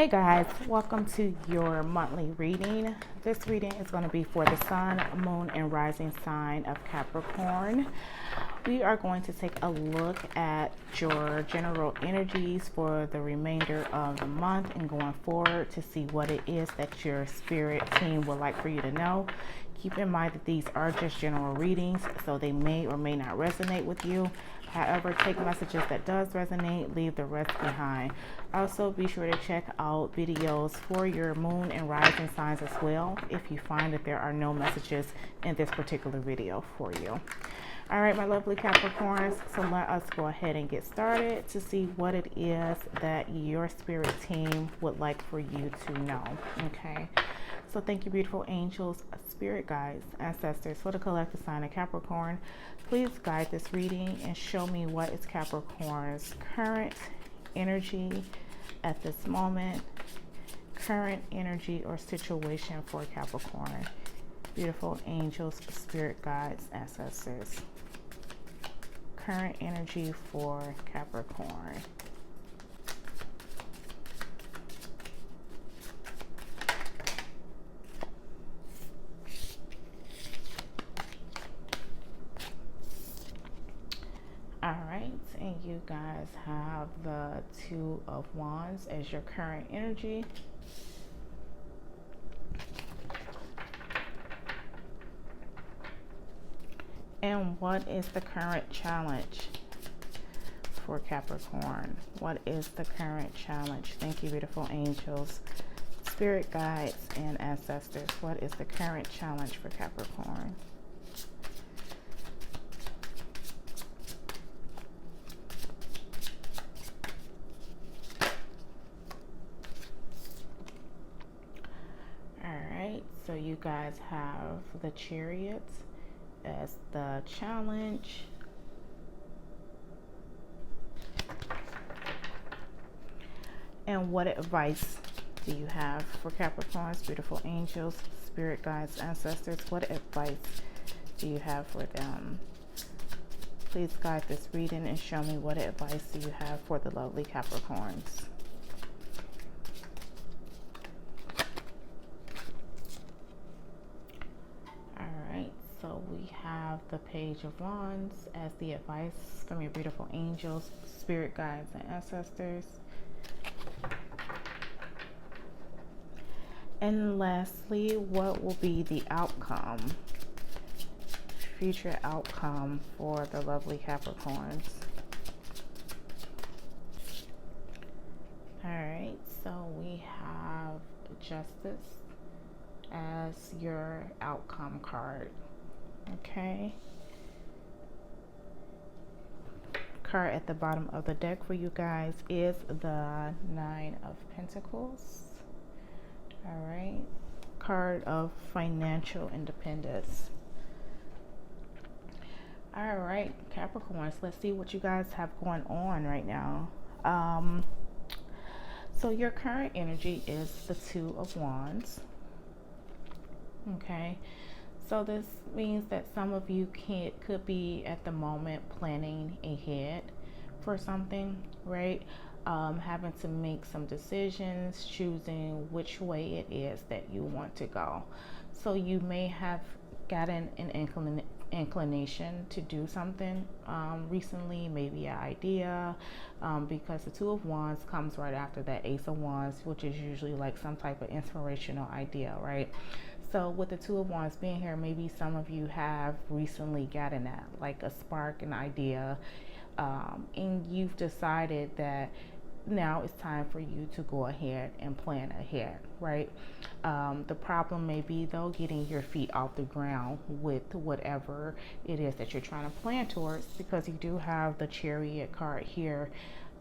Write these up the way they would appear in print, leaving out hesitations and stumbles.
Hey guys, welcome to your monthly reading. This reading is going to be for the sun, moon, and rising sign of Capricorn. We are going to take a look at your general energies for the remainder of the month and going forward to see what it is that your spirit team would like for you to know. Keep in mind that these are just general readings, so they may or may not resonate with you. However, take messages that does resonate, leave the rest behind. Also, be sure to check out videos for your moon and rising signs as well if you find that there are no messages in this particular video for you. All right, my lovely Capricorns, so let us go ahead and get started to see what it is that your spirit team would like for you to know, okay? So thank you, beautiful angels, spirit guides, ancestors, for the collective sign of Capricorn. Please guide this reading and show me what is Capricorn's current energy at this moment, current energy or situation for Capricorn. Beautiful angels, spirit guides, ancestors. Current energy for Capricorn. All right, and you guys have the Two of Wands as your current energy. And what is the current challenge for Capricorn? What is the current challenge? Thank you, beautiful angels, spirit guides, and ancestors. What is the current challenge for Capricorn? So you guys have the Chariot as the challenge. And what advice do you have for Capricorns, beautiful angels, spirit guides, ancestors? What advice do you have for them? Please guide this reading and show me what advice do you have for the lovely Capricorns. So we have the Page of Wands as the advice from your beautiful angels, spirit guides, and ancestors. And lastly, what will be the outcome, future outcome for the lovely Capricorns? All right, so we have Justice as your outcome card. Okay, card at the bottom of the deck for you guys is the Nine of Pentacles. All right, card of financial independence. All right, Capricorns, let's see what you guys have going on right now. So your current energy is the Two of Wands. Okay, so this means that some of you could be at the moment planning ahead for something, right? Having to make some decisions, choosing which way it is that you want to go. So you may have gotten an inclination to do something recently, maybe an idea, because the Two of Wands comes right after that Ace of Wands, which is usually like some type of inspirational idea, right? So with the Two of Wands being here, maybe some of you have recently gotten that, like a spark, an idea, and you've decided that now it's time for you to go ahead and plan ahead, right? The problem may be, though, getting your feet off the ground with whatever it is that you're trying to plan towards, because you do have the Chariot card here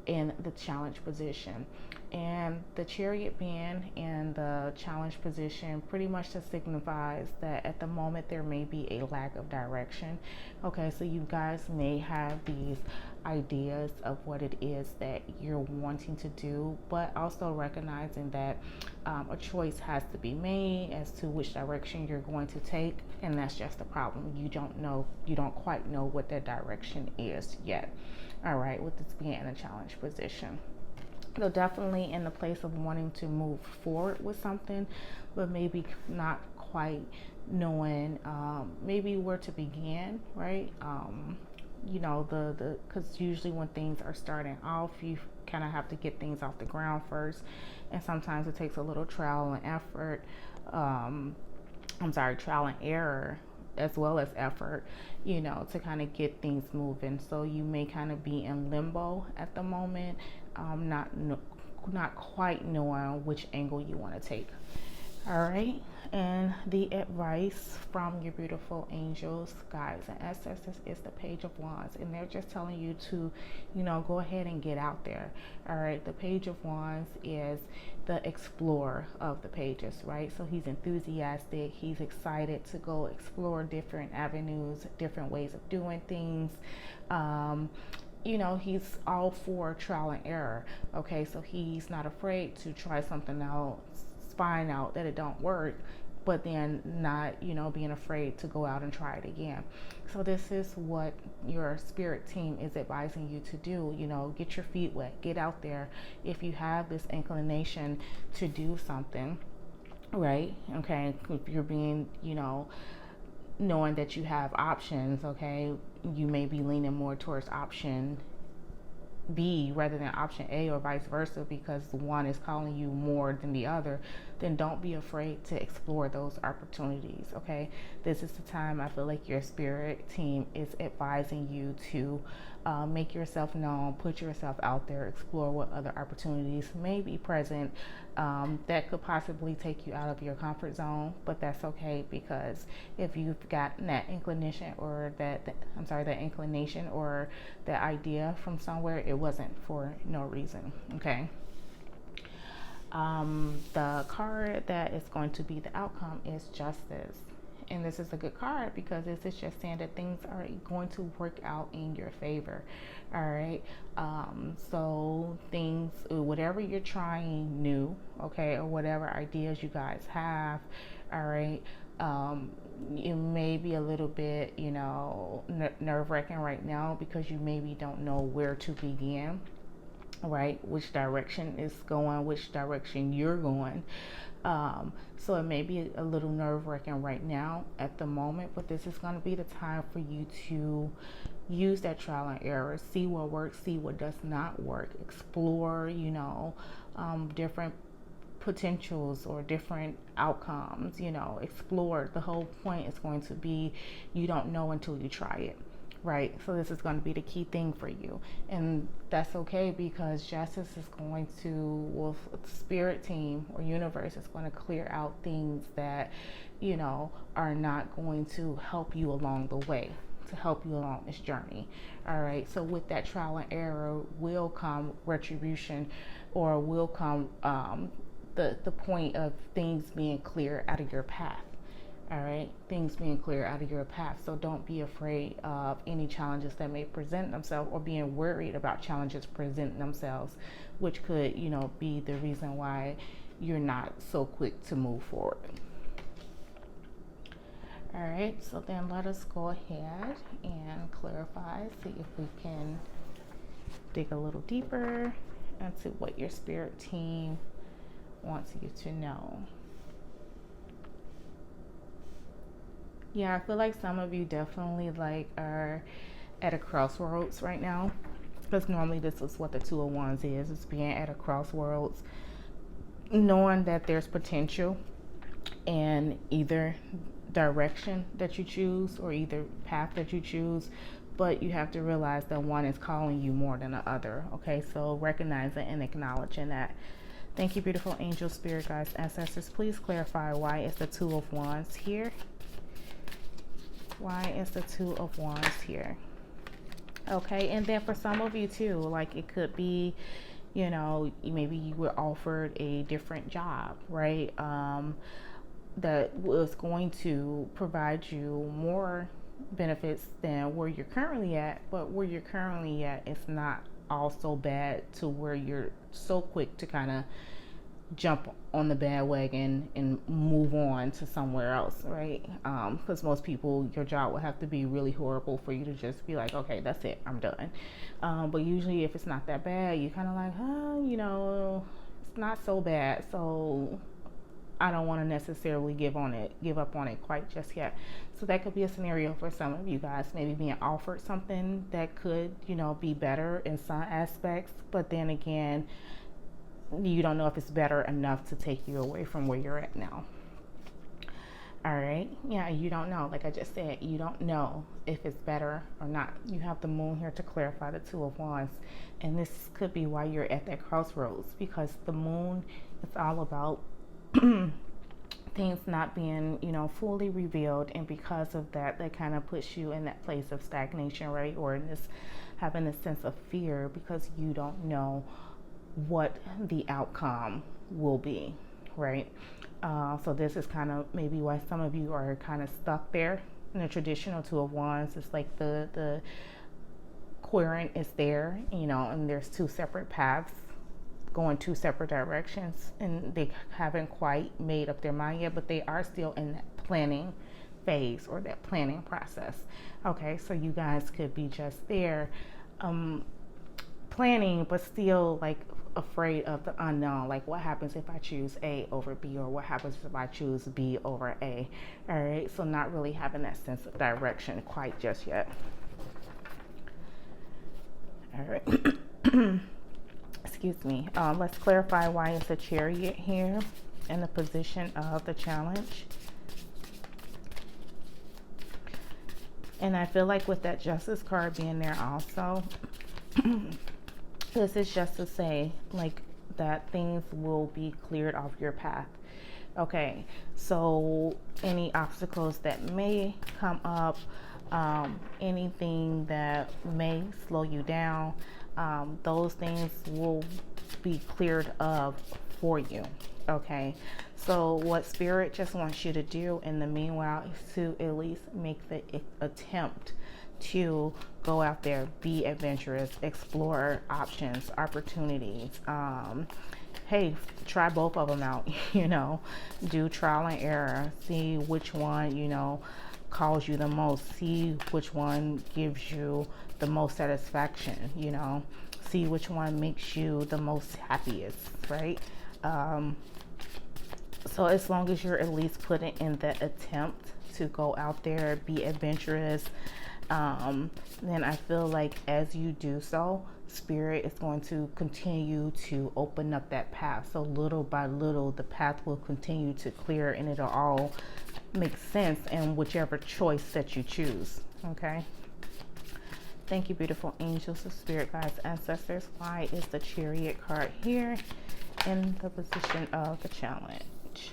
in the challenge position. And the Chariot being in the challenge position pretty much just signifies that at the moment there may be a lack of direction. Okay, so you guys may have these ideas of what it is that you're wanting to do, but also recognizing that a choice has to be made as to which direction you're going to take, and that's just the problem. You don't quite know what that direction is yet. All right, with this being in a challenge position. So definitely in the place of wanting to move forward with something, but maybe not quite knowing maybe where to begin, right? You know, the because usually when things are starting off, you kind of have to get things off the ground first, and sometimes it takes a little trial and effort. Um, trial and error as well as effort, you know, to kind of get things moving. So you may kind of be in limbo at the moment, not quite knowing which angle you want to take. All right, and the advice from your beautiful angels, guides, and ancestors is the Page of Wands, and they're just telling you to, you know, go ahead and get out there. All right, the Page of Wands is the explorer of the pages, right? So he's enthusiastic, he's excited to go explore different avenues, different ways of doing things. You know, he's all for trial and error. Okay, so he's not afraid to try something else, find out that it don't work, but then not, you know, being afraid to go out and try it again. So this is what your spirit team is advising you to do. You know, get your feet wet, get out there. If you have this inclination to do something, right? Okay, if you're being, you know, knowing that you have options, okay, you may be leaning more towards option B rather than option A, or vice versa, because one is calling you more than the other, then don't be afraid to explore those opportunities. Okay, this is the time I feel like your spirit team is advising you to make yourself known, put yourself out there, explore what other opportunities may be present that could possibly take you out of your comfort zone. But that's okay, because if you've gotten that inclination or that inclination or that idea from somewhere, it wasn't for no reason. Okay. The card that is going to be the outcome is Justice. And this is a good card because this is just saying that things are going to work out in your favor. All right. So things, whatever you're trying new, okay, or whatever ideas you guys have, all right, it may be a little bit, you know, nerve-wracking right now because you maybe don't know where to begin, right? Which direction is going, which direction you're going. So it may be a little nerve-wracking right now at the moment, but this is going to be the time for you to use that trial and error, see what works, see what does not work, explore, you know, different potentials or different outcomes, you know, explore. The whole point is going to be you don't know until you try it. Right, so this is going to be the key thing for you, and that's okay, because Justice is going to, well, spirit team or universe is going to clear out things that, you know, are not going to help you along the way, to help you along this journey. All right, so with that trial and error will come retribution, or will come the point of things being clear out of your path. All right, things being clear out of your path. So don't be afraid of any challenges that may present themselves, or being worried about challenges presenting themselves, which could, you know, be the reason why you're not so quick to move forward. All right, so then let us go ahead and clarify, see if we can dig a little deeper into what your spirit team wants you to know. Yeah, I feel like some of you definitely like are at a crossroads right now, because normally this is what the Two of Wands is. It's being at a crossroads, knowing that there's potential in either direction that you choose or either path that you choose, but you have to realize that one is calling you more than the other. Okay, so recognizing and acknowledging that. Thank you, beautiful angels, spirit guides, ancestors. Please clarify why is the Two of Wands here. Why is the Two of Wands here? Okay, and then for some of you too, like it could be, you know, maybe you were offered a different job, right? That was going to provide you more benefits than where you're currently at, but where you're currently at is not all so bad to where you're so quick to kind of jump on the bandwagon and move on to somewhere else, right? Because most people, your job would have to be really horrible for you to just be like, okay, that's it, I'm done. But usually if it's not that bad, you kind of like, it's not so bad, so I don't want to necessarily give up on it quite just yet. So that could be a scenario for some of you guys, maybe being offered something that could, be better in some aspects, but then again, you don't know if it's better enough to take you away from where you're at now. All right. Yeah, you don't know. Like I just said, you don't know if it's better or not. You have the moon here to clarify the Two of Wands. And this could be why you're at that crossroads, because the moon is all about things not being, fully revealed. And because of that, that kind of puts you in that place of stagnation, right? Or in this, having a sense of fear because you don't know what the outcome will be, right? So this is kind of maybe why some of you are kind of stuck there. In the traditional Two of Wands, it's like the querent is there, and there's two separate paths going two separate directions, and they haven't quite made up their mind yet, but they are still in that planning phase or that planning process. Okay, so you guys could be just there planning, but still like afraid of the unknown. Like, what happens if I choose A over B, or what happens if I choose B over A? All right, so not really having that sense of direction quite just yet. All right. Excuse me. Let's clarify why it's a Chariot here in the position of the challenge. And I feel like with that Justice card being there also, this is just to say like that things will be cleared off your path. Okay, so any obstacles that may come up, anything that may slow you down, those things will be cleared of for you. Okay, so what Spirit just wants you to do in the meanwhile is to at least make the attempt to go out there, be adventurous, explore options, opportunities. Hey, try both of them out, do trial and error, see which one, calls you the most, see which one gives you the most satisfaction, see which one makes you the most happiest, right? So as long as you're at least putting in the attempt to go out there, be adventurous, then I feel like as you do so, Spirit is going to continue to open up that path. So little by little, the path will continue to clear, and it'll all make sense in whichever choice that you choose. Okay. Thank you, beautiful angels of Spirit, guides, ancestors. Why is the Chariot card here in the position of the challenge?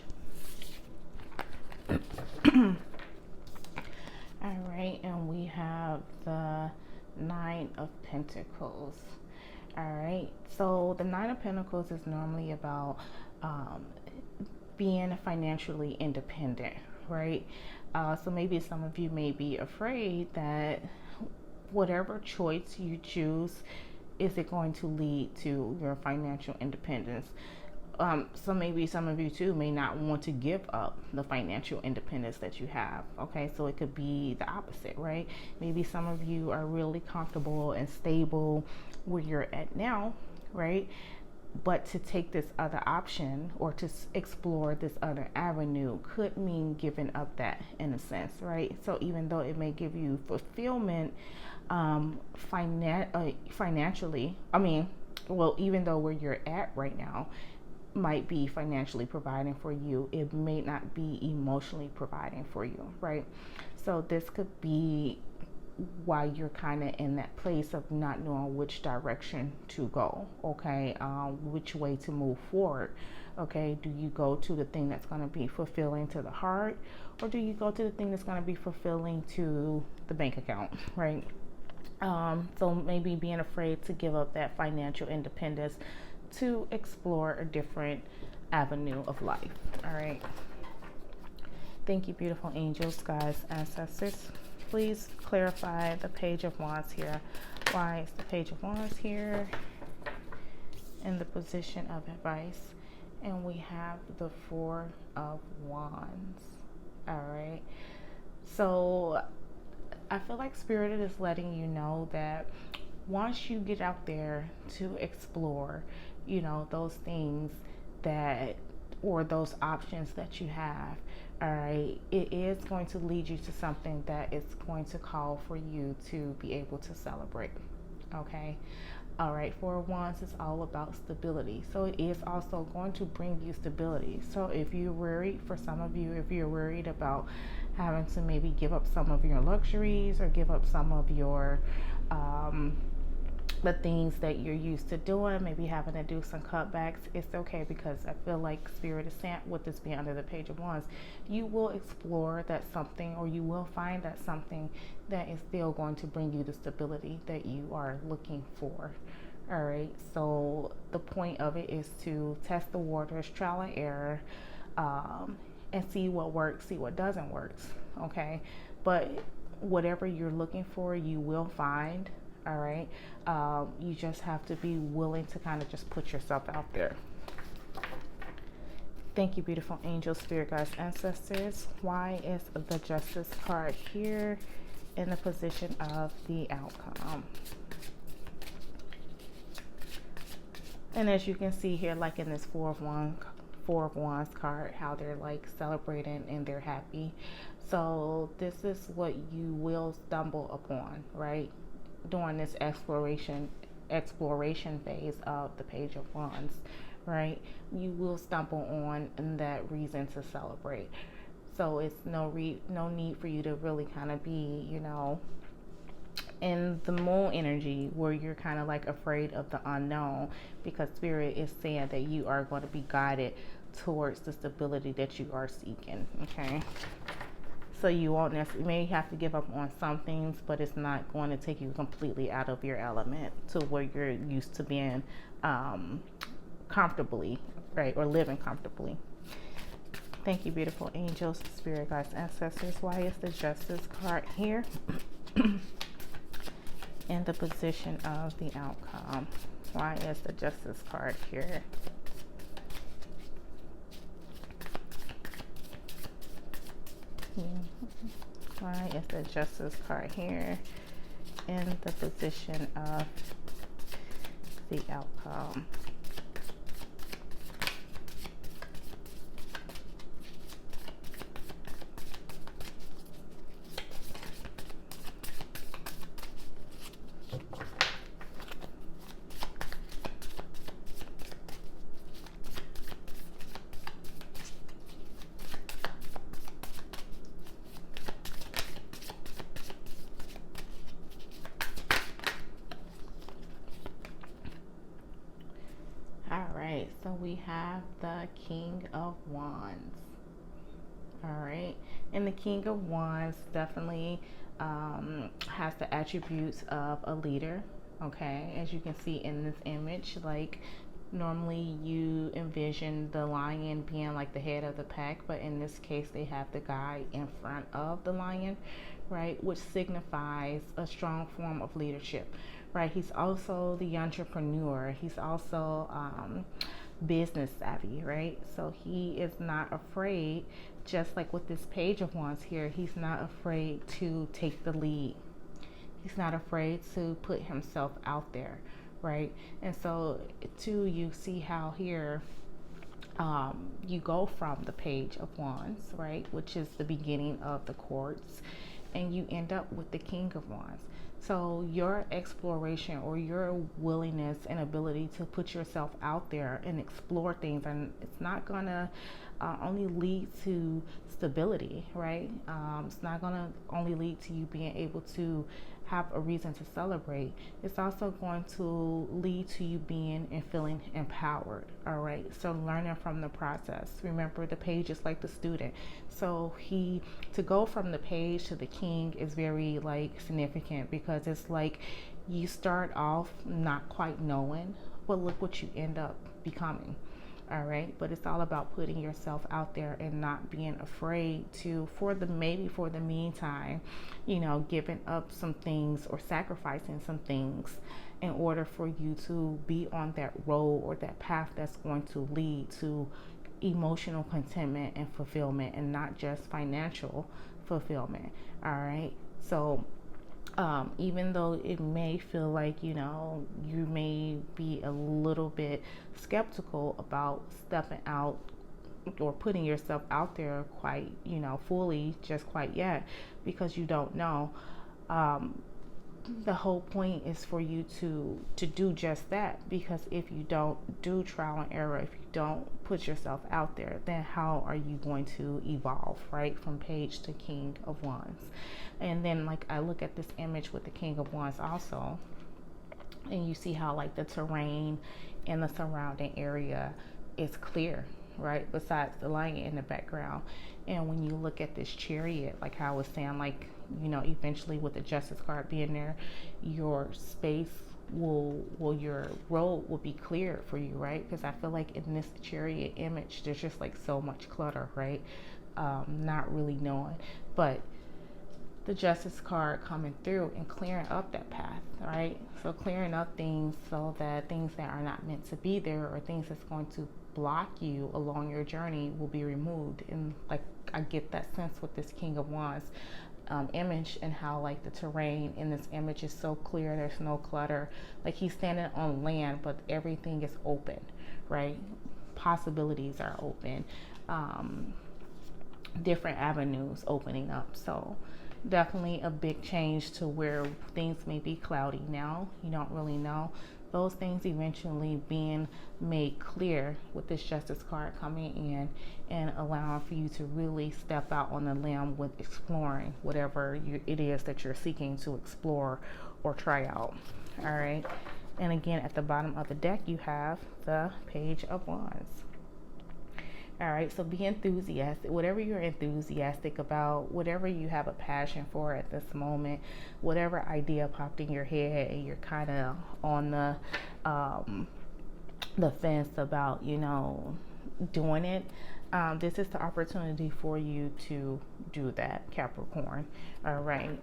All right, and we have the Nine of Pentacles. All right, so the Nine of Pentacles is normally about being financially independent, right? So maybe some of you may be afraid that whatever choice you choose, is it going to lead to your financial independence? So maybe some of you too may not want to give up the financial independence that you have. Okay, so it could be the opposite, right? Maybe some of you are really comfortable and stable where you're at now, right? But to take this other option or to explore this other avenue could mean giving up that, in a sense, right? So even though it may give you fulfillment financially, even though where you're at right now might be financially providing for you, it may not be emotionally providing for you, right? So this could be why you're kind of in that place of not knowing which direction to go, okay? Which way to move forward, okay? Do you go to the thing that's going to be fulfilling to the heart, or do you go to the thing that's going to be fulfilling to the bank account, right? So maybe being afraid to give up that financial independence to explore a different avenue of life. All right. Thank you, beautiful angels, guides, ancestors. Please clarify the Page of Wands here. Why is the Page of Wands here in the position of advice and we have the Four of Wands. All right. So I feel like Spirit is letting you know that once you get out there to explore, those things that, or those options that you have, all right, it is going to lead you to something that is going to call for you to be able to celebrate. Okay. All right, Four of Wands is all about stability. So it is also going to bring you stability. So if you're worried, for some of you, if you're worried about having to maybe give up some of your luxuries or give up some of your the things that you're used to doing, maybe having to do some cutbacks, it's okay, because I feel like Spirit is saying, with this being under the Page of Wands, you will explore that something, or you will find that something that is still going to bring you the stability that you are looking for. All right, so the point of it is to test the waters, trial and error, and see what works, see what doesn't work. Okay, but whatever you're looking for, you will find. All right, you just have to be willing to kind of just put yourself out there. Thank you, beautiful angels, spirit guides, ancestors. Why is the Justice card here in the position of the outcome? And as you can see here, like in this Four of Wands card, how they're like celebrating and they're happy. So this is what you will stumble upon, right, during this exploration phase of the Page of Wands, right? You will stumble on that reason to celebrate. So it's no need for you to really kind of be, in the Moon energy where you're kind of like afraid of the unknown, because Spirit is saying that you are going to be guided towards the stability that you are seeking. Okay. So you won't necessarily, may have to give up on some things, but it's not going to take you completely out of your element to where you're used to being comfortably, right, or living comfortably. Thank you, beautiful angels, spirit guides, ancestors. Why is the Justice card here in the position of the outcome? Why is the Justice card here? Why is the Justice card here in the position of the outcome? So we have the King of Wands. All right, and the King of Wands definitely has the attributes of a leader. Okay, as you can see in this image, like normally you envision the lion being like the head of the pack, but in this case they have the guy in front of the lion, right, which signifies a strong form of leadership, right? He's also the entrepreneur. He's also business savvy, right? So he is not afraid, just like with this Page of Wands here, he's not afraid to take the lead. He's not afraid to put himself out there, right? And so too, you see how here you go from the Page of Wands, right, which is the beginning of the courts, and you end up with the King of Wands. So your exploration, or your willingness and ability to put yourself out there and explore things, and it's not gonna only lead to stability, right? It's not gonna only lead to you being able to have a reason to celebrate. It's also going to lead to you being and feeling empowered. All right, so learning from the process. Remember, the page is like the student, so to go from the page to the king is very like significant, because it's like you start off not quite knowing, but look what you end up becoming. All right, but it's all about putting yourself out there and not being afraid to, for the meantime, giving up some things or sacrificing some things, in order for you to be on that road or that path that's going to lead to emotional contentment and fulfillment, and not just financial fulfillment. All right. So even though it may feel like, you know, you may be a little bit skeptical about stepping out or putting yourself out there quite, you know, fully just quite yet, because you don't know. The whole point is for you to do just that, because if you don't do trial and error, if you don't put yourself out there, then how are you going to evolve, right, from page to King of Wands? And then, like, I look at this image with the King of Wands also, and you see how, like, the terrain and the surrounding area is clear, right, besides the light in the background. And when you look at this Chariot, like how I was saying, like, you know, eventually with the Justice card being there, your space your road will be clear for you, right? Because I feel like in this Chariot image, there's just like so much clutter, right? Not really knowing, but the Justice card coming through and clearing up that path, right? So clearing up things so that things that are not meant to be there, or things that's going to block you along your journey, will be removed. And like, I get that sense with this King of Wands image, and how like the terrain in this image is so clear, there's no clutter. Like, he's standing on land, but everything is open, right? Possibilities are open, different avenues opening up. So definitely a big change to where things may be cloudy now, you don't really know. Those things eventually being made clear with this Justice card coming in and allowing for you to really step out on the limb with exploring whatever it is that you're seeking to explore or try out. All right. And again, at the bottom of the deck, you have the Page of Wands. All right, so be enthusiastic. Whatever you're enthusiastic about, whatever you have a passion for at this moment, whatever idea popped in your head and you're kind of on the fence about, you know, doing it, this is the opportunity for you to do that, Capricorn. All right,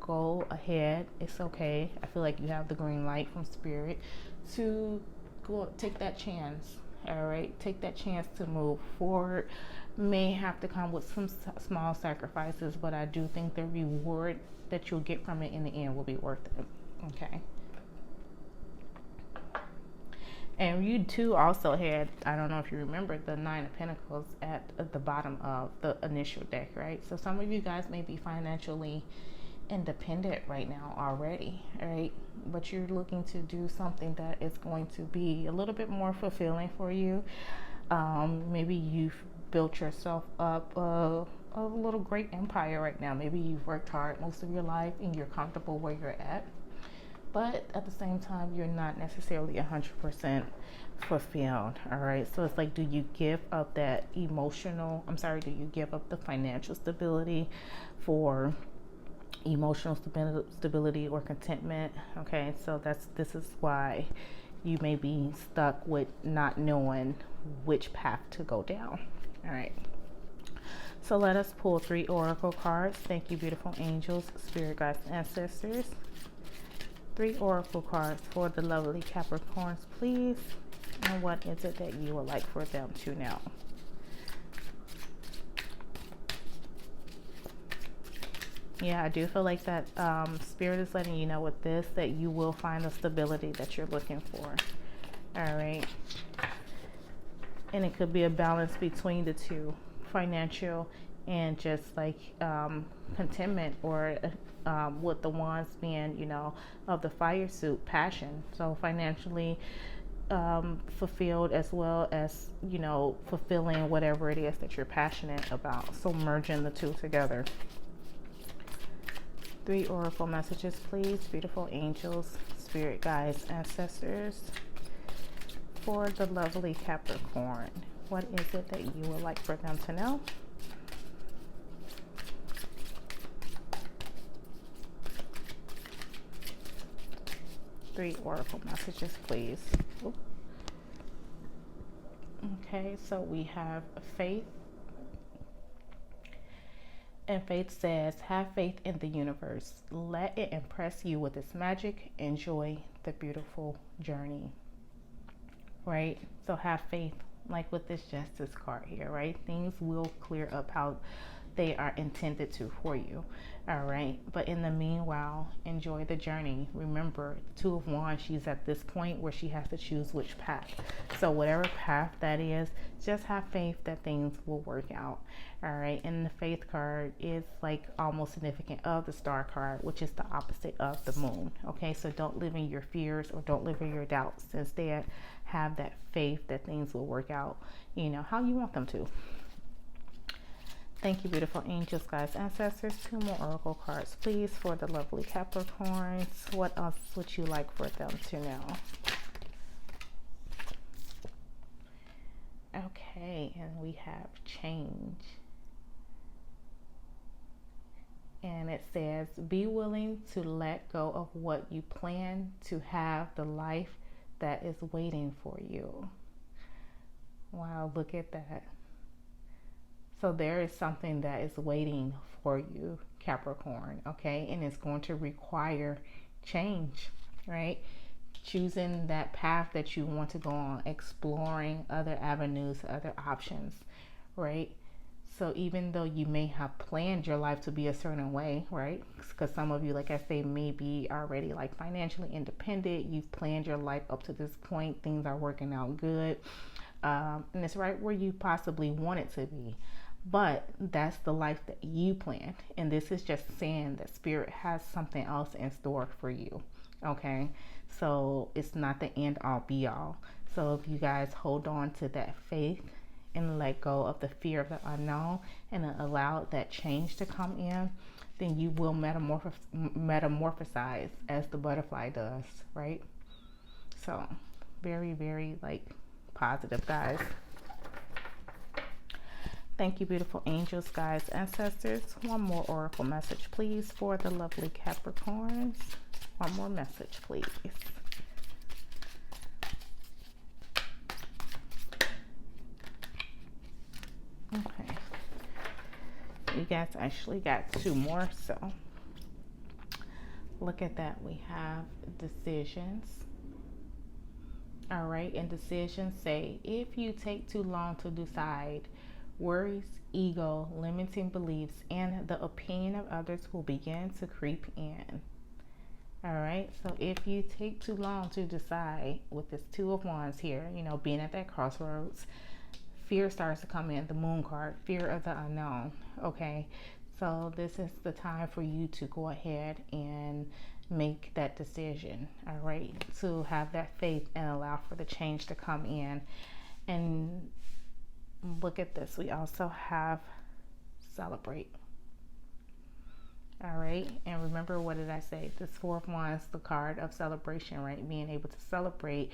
go ahead. It's okay. I feel like you have the green light from Spirit to go take that chance. All right, take that chance to move forward. May have to come with some small sacrifices, but I do think the reward that you'll get from it in the end will be worth it. Okay. And you too also had, I don't know if you remember, the Nine of Pentacles at the bottom of the initial deck, right? So some of you guys may be financially independent right now already, right? But you're looking to do something that is going to be a little bit more fulfilling for you. Maybe you've built yourself up a little great empire right now. Maybe you've worked hard most of your life and you're comfortable where you're at, but at the same time, you're not necessarily 100% fulfilled. All right. So it's like, do you give up that do you give up the financial stability for emotional stability or contentment? Okay, so this is why you may be stuck with not knowing which path to go down. All right, so let us pull 3 oracle cards. Thank you, beautiful angels, spirit guides, ancestors. 3 oracle cards for the lovely Capricorns, please. And what is it that you would like for them to know? Yeah, I do feel like that Spirit is letting you know with this that you will find the stability that you're looking for. All right. And it could be a balance between the two, financial and just like contentment, or with the wands being, you know, of the fire suit, passion. So financially fulfilled, as well as, you know, fulfilling whatever it is that you're passionate about. So merging the two together. 3 oracle messages, please, beautiful angels, spirit guides, ancestors, for the lovely Capricorn. What is it that you would like for them to know? Three oracle messages, please. Ooh. Okay, so we have faith, And Faith says, have faith in the universe. Let it impress you with its magic. Enjoy the beautiful journey. Right? So have faith, like with this Justice card here, right? Things will clear up how they are intended to for you. All right. But in the meanwhile, enjoy the journey. Remember, the Two of Wands, she's at this point where she has to choose which path. So whatever path that is, just have faith that things will work out. All right. And the Faith card is like almost significant of the Star card, which is the opposite of the Moon. Okay. So don't live in your fears or don't live in your doubts. Instead, have that faith that things will work out, you know, how you want them to. Thank you, beautiful angels, guides, ancestors. 2 more oracle cards, please, for the lovely Capricorns. What else would you like for them to know? Okay, and we have change. And it says, be willing to let go of what you plan to have the life that is waiting for you. Wow, look at that. So there is something that is waiting for you, Capricorn, okay? And it's going to require change, right? Choosing that path that you want to go on, exploring other avenues, other options, right? So even though you may have planned your life to be a certain way, right? Because some of you, like I say, may be already like financially independent. You've planned your life up to this point. Things are working out good. And it's right where you possibly want it to be. But that's the life that you planned. And this is just saying that Spirit has something else in store for you. Okay. So it's not the end all be all. So if you guys hold on to that faith and let go of the fear of the unknown and allow that change to come in, then you will metamorphosize as the butterfly does, right? So very, very like positive, guys. Thank you, beautiful angels, guides, ancestors. 1 more oracle message, please, for the lovely Capricorns. 1 more message, please. Okay. You guys actually got 2 more, so look at that. We have decisions. All right, and decisions say, if you take too long to decide, worries, ego, limiting beliefs, and the opinion of others will begin to creep in. All right, so if you take too long to decide, with this 2 of Wands here, you know, being at that crossroads, fear starts to come in. The Moon card, fear of the unknown. Okay, so this is the time for you to go ahead and make that decision. All right, to have that faith and allow for the change to come in. And look at this. We also have celebrate. All right. And remember, what did I say? This 4 of Wands, the card of celebration, right? Being able to celebrate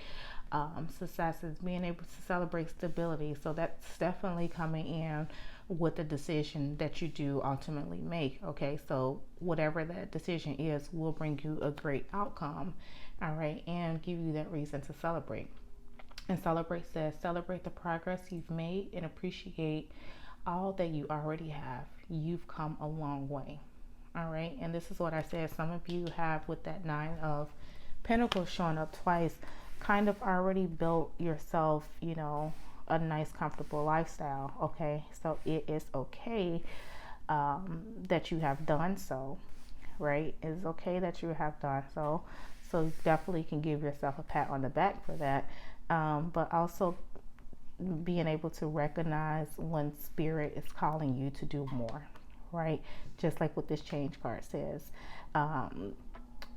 successes, being able to celebrate stability. So that's definitely coming in with the decision that you do ultimately make. Okay. So whatever that decision is will bring you a great outcome. All right. And give you that reason to celebrate. And celebrate says, celebrate the progress you've made and appreciate all that you already have. You've come a long way. All right. And this is what I said. Some of you have, with that 9 of Pentacles showing up twice, kind of already built yourself, you know, a nice, comfortable lifestyle. Okay. So it is okay that you have done so. Right. It's okay that you have done so. So you definitely can give yourself a pat on the back for that. But also being able to recognize when Spirit is calling you to do more, right? Just like what this change card says.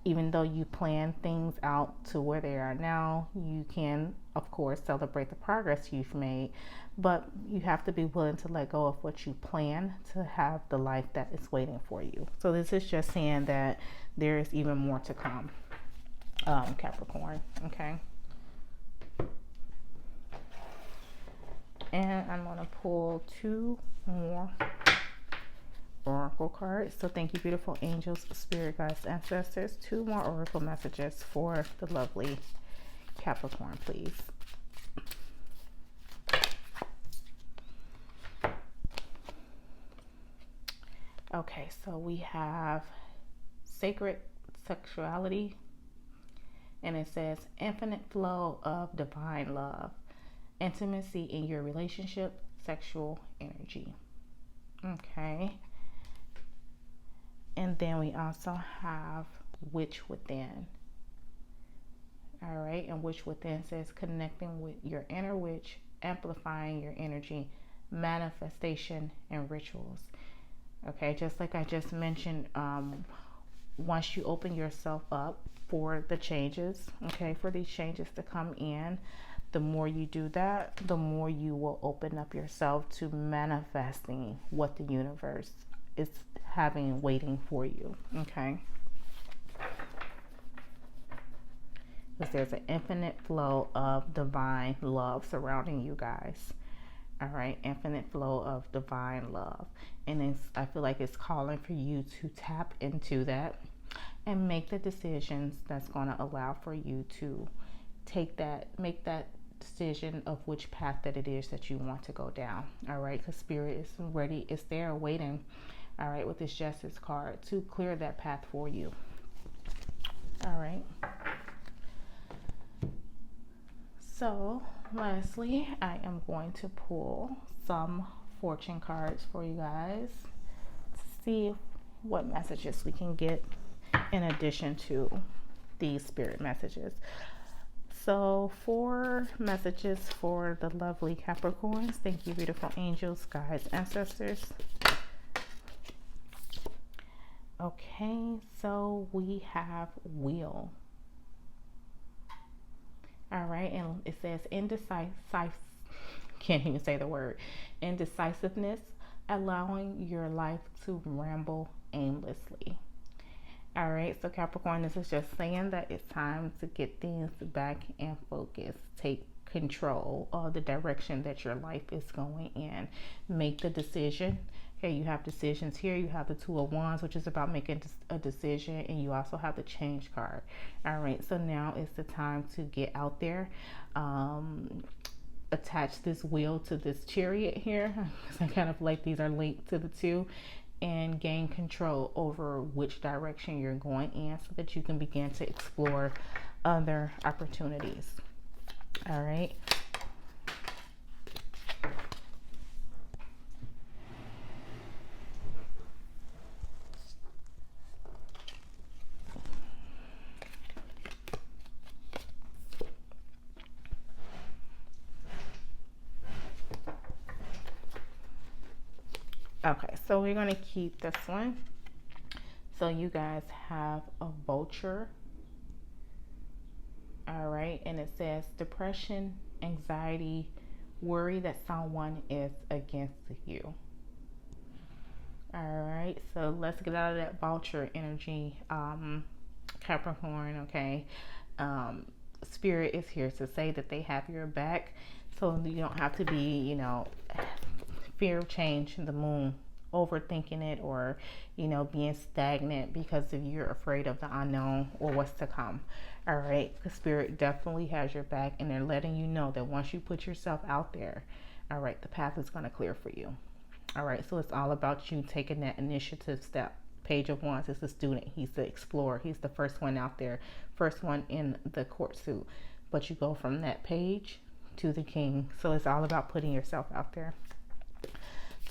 Even though you plan things out to where they are now, you can, of course, celebrate the progress you've made, but you have to be willing to let go of what you plan to have the life that is waiting for you. So this is just saying that there is even more to come, Capricorn, okay? And I'm going to pull 2 more oracle cards. So thank you, beautiful angels, spirit guides, ancestors. 2 more oracle messages for the lovely Capricorn, please. Okay, so we have sacred sexuality, and it says infinite flow of divine love, intimacy in your relationship, sexual energy. Okay, and then we also have witch within. All right, and witch within says connecting with your inner witch, amplifying your energy, manifestation, and rituals. Okay, just like I just mentioned, once you open yourself up for the changes, okay, for these changes to come in, the more you do that, the more you will open up yourself to manifesting what the universe is having waiting for you. Okay, because there's an infinite flow of divine love surrounding you guys. All right, infinite flow of divine love, and I feel like it's calling for you to tap into that and make the decisions that's going to allow for you to make that decision of which path that it is that you want to go down. All right, because spirit is ready, it's there waiting, all right, with this justice card to clear that path for you. All right, so lastly, I am going to pull some fortune cards for you guys to see what messages we can get in addition to these spirit messages. So 4 messages for the lovely Capricorns. Thank you, beautiful angels, guides, ancestors. Okay, so we have wheel. All right, and it says can't even say the word, indecisiveness, allowing your life to ramble aimlessly. All right, so Capricorn, this is just saying that it's time to get things back in focus. Take control of the direction that your life is going in. Make the decision. Okay, you have decisions here. You have the Two of Wands, which is about making a decision, and you also have the Change card. All right, so now is the time to get out there. Attach this wheel to this chariot here, because I kind of like these are linked to the two, and gain control over which direction you're going in so that you can begin to explore other opportunities. All right. Okay, so we're going to keep this one. So you guys have a vulture. All right, and it says depression, anxiety, worry that someone is against you. All right, so let's get out of that vulture energy, Capricorn. Okay, Spirit is here to say that they have your back, so you don't have to be, fear of change, the moon, overthinking it, or being stagnant because of you're afraid of the unknown or what's to come. All right, the Spirit definitely has your back, and they're letting you know that once you put yourself out there, all right, the path is going to clear for you. All right, so it's all about you taking that initiative step. Page of Wands is the student, he's the explorer, he's the first one out there, first one in the court suit, but you go from that page to the king. So it's all about putting yourself out there.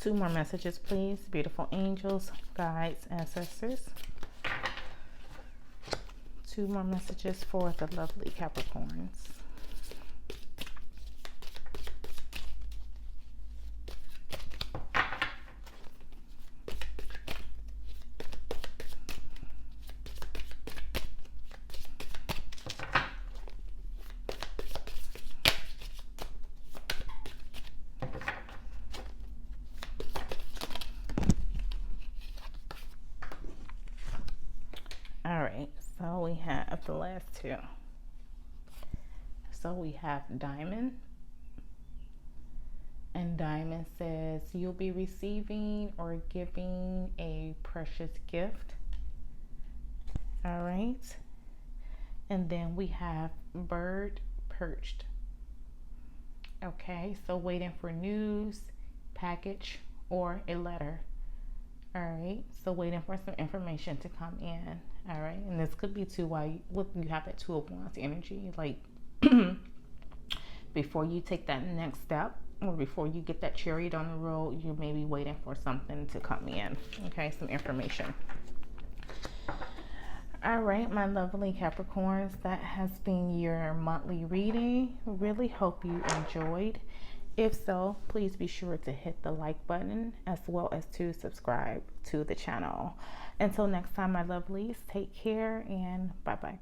2 more messages, please. Beautiful angels, guides, ancestors. 2 more messages for the lovely Capricorns. All right, so we have the last 2. So we have Diamond, and Diamond says you'll be receiving or giving a precious gift. All right, and then we have Bird, perched. Okay, so waiting for news, package, or a letter. All right, so waiting for some information to come in. All right, and this could be too why you have that Two of Wands energy, like before you take that next step or before you get that cherry on the road, you may be waiting for something to come in. Okay, some information. All right, my lovely Capricorns, that has been your monthly reading. Really hope you enjoyed. If so, please be sure to hit the like button as well as to subscribe to the channel. Until next time, my lovelies, take care and bye-bye.